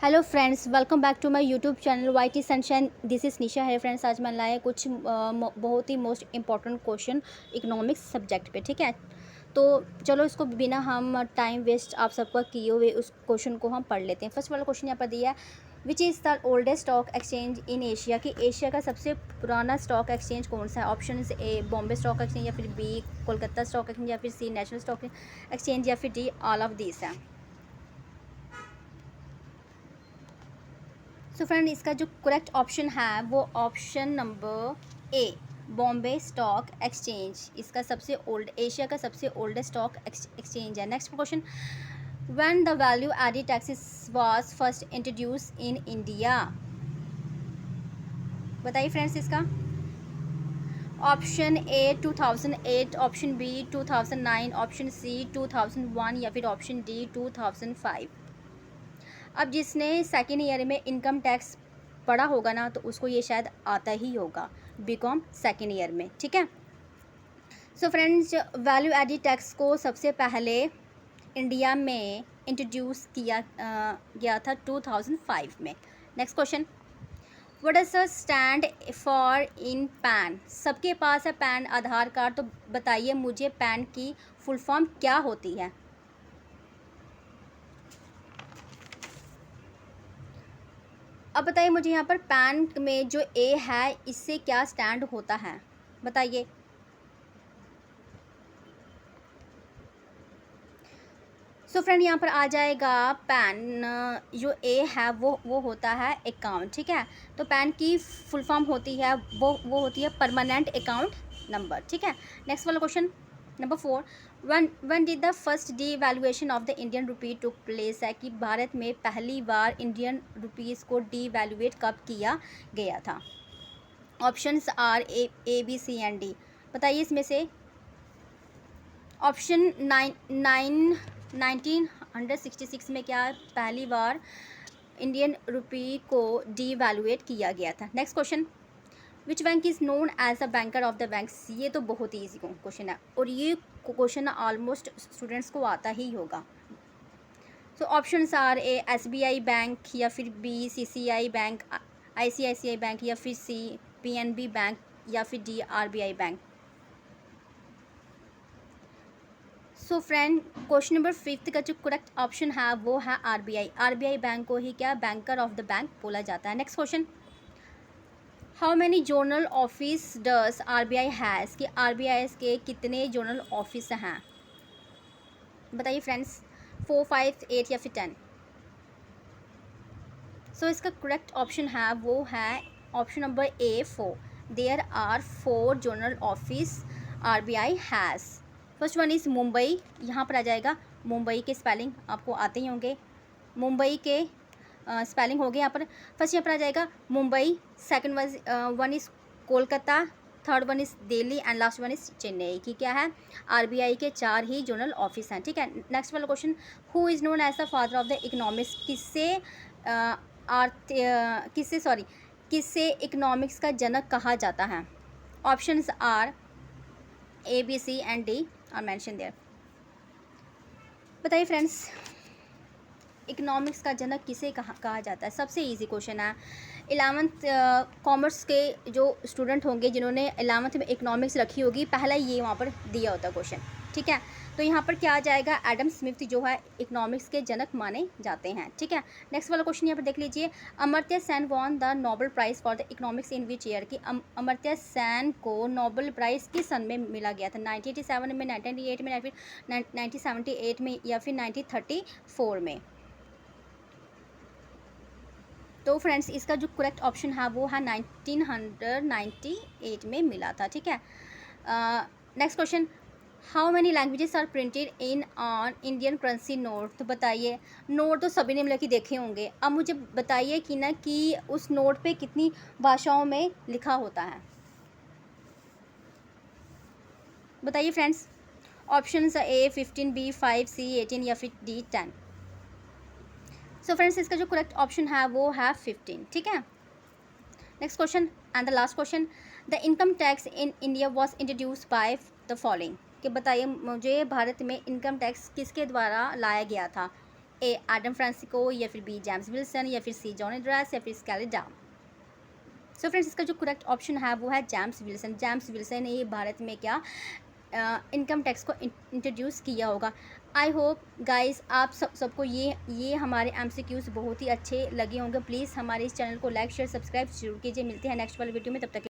Hello friends, welcome back to my YouTube channel Y T sunshine. This is Nisha है friends. आज मैं लाया कुछ बहुत ही most important question economics subject पे। ठीक है, तो चलो इसको बिना हम टाइम वेस्ट आप सबका किए हुए उस क्वेश्चन को हम पढ़ लेते हैं। फर्स्ट वाला क्वेश्चन यहाँ पर दिया है, which is the oldest stock exchange in Asia. कि एशिया का सबसे पुराना स्टॉक एक्सचेंज कौन सा है? Option A Bombay stock exchange, या फिर बी कोलकाता स्टॉक एक्सचेंज, या फिर सी नेशनल स्टॉक एक्सचेंज, या फिर डी ऑल ऑफ दिस है। सो फ्रेंड, इसका जो करेक्ट ऑप्शन है वो option number A Bombay stock exchange. इसका सबसे ओल्ड, एशिया का सबसे ओल्डेस्ट स्टॉक एक्सचेंज है। Next question, when the value added taxes was first introduce in India. बताइए फ्रेंड्स इसका। Option A 2008, option B 2009, option C 2001, या फिर ऑप्शन डी 2005। अब जिसने सेकेंड ईयर में इनकम टैक्स पढ़ा होगा ना, तो उसको ये शायद आता ही होगा बीकॉम सेकेंड ईयर में। ठीक है, so friends, value added tax को सबसे पहले इंडिया में इंट्रोड्यूस किया गया था 2005 में। Next question, what is the stand for in pan. सबके पास है पैन आधार कार्ड, तो बताइए मुझे पैन की फुल फॉर्म क्या होती है। अब बताइए मुझे यहाँ पर पैन में जो ए है इससे क्या स्टैंड होता है, बताइए। सो फ्रेंड, यहाँ पर आ जाएगा पैन, जो ए है वो होता है अकाउंट। ठीक है, तो पैन की फुल फॉर्म होती है वो होती है परमानेंट अकाउंट नंबर। ठीक है, नेक्स्ट वाला question number 4, when did the first devaluation of the Indian rupee took place. है कि भारत में पहली बार इंडियन रुपीज़ को डी वैल्यूएट कब किया गया था। Options are A B C and D. बताइए इसमें से। ऑप्शन 1966 में क्या पहली बार इंडियन रुपी को डी वैल्यूएट किया गया था। Next question, which bank is known as the banker of the banks. ये तो बहुत ही ईजी क्वेश्चन है, और ये क्वेश्चन ऑलमोस्ट स्टूडेंट्स को आता ही होगा। So options are A SBI bank, या फिर B CCI bank, ICICI bank, या फिर सी PNB बैंक, या फिर D RBI bank. So friend, question number 5 का जो करेक्ट ऑप्शन है वो है RBI बैंक को ही क्या बैंकर ऑफ द बैंक बोला जाता है। Next question, how many zonal office does RBI has. कि RBI के कितने जोनल ऑफिस हैं, बताइए फ्रेंड्स। 4, 5, 8 या फिर 10। सो इसका करेक्ट ऑप्शन है वो है option number A 4। There are 4 zonal office RBI has. First one is Mumbai. यहाँ पर आ जाएगा मुंबई के स्पेलिंग आपको आते ही होंगे। मुंबई के स्पेलिंग हो गए यहाँ पर। फर्स्ट यहाँ पर आ जाएगा Mumbai, second one is Kolkata, third one is Delhi, and last one is Chennai. की क्या है, RBI के 4 ही जोनल ऑफिस हैं। ठीक है, नेक्स्ट वाला question, who is known as the father of the economics. किससे इकोनॉमिक्स का जनक कहा जाता है। Options are A B C and D are mention there. बताइए फ्रेंड्स, इकोनॉमिक्स का जनक किसे कहा जाता है। सबसे इजी क्वेश्चन है। 11th कॉमर्स के जो स्टूडेंट होंगे जिन्होंने 11th में इकोनॉमिक्स रखी होगी, पहला ये वहाँ पर दिया होता क्वेश्चन। ठीक है, तो यहाँ पर क्या आ जाएगा, एडम स्मिथ जो है इकोनॉमिक्स के जनक माने जाते हैं। ठीक है, नेक्स्ट वाला क्वेश्चन यहाँ पर देख लीजिए, Amartya Shane won the Nobel prize for the economics in which year. कि अमर्त्य सेन को नोबेल प्राइज़ किस सन में मिला गया था। 1987 में, 1998 में, या फिर 1978 में, या फिर 1934 में। तो फ्रेंड्स, इसका जो करेक्ट ऑप्शन है वो है 1998 में मिला था। ठीक है, next question, how many languages are printed in on Indian currency note. तो बताइए, नोट तो सभी ने मतलब कि देखे होंगे। अब मुझे बताइए कि ना कि उस नोट पे कितनी भाषाओं में लिखा होता है, बताइए friends. Option A 15, B 5, C 18, या फिर D 10। सो फ्रेंड्स, इसका जो करेक्ट ऑप्शन है वो है 15। ठीक है, next question and the last question, the income tax in India was introduce by the following. कि बताइए मुझे भारत में इनकम टैक्स किसके द्वारा लाया गया था। ए एडम फ्रांसिको, या फिर बी जेम्स विल्सन, या फिर सी जॉन एड्रेस, या फिर स्केलेडा। सो फ्रेंड्स, इसका जो करेक्ट ऑप्शन है वो है जेम्स विल्सन। जेम्स विल्सन ने ये भारत में क्या इनकम टैक्स को इंट्रोड्यूस किया होगा। आई होप गाइस आप सबको ये हमारे एमसीक्यूज़ बहुत ही अच्छे लगे होंगे। प्लीज़ हमारे इस चैनल को लाइक शेयर सब्सक्राइब जरूर कीजिए। मिलते हैं नेक्स्ट वाले वीडियो में, तब तक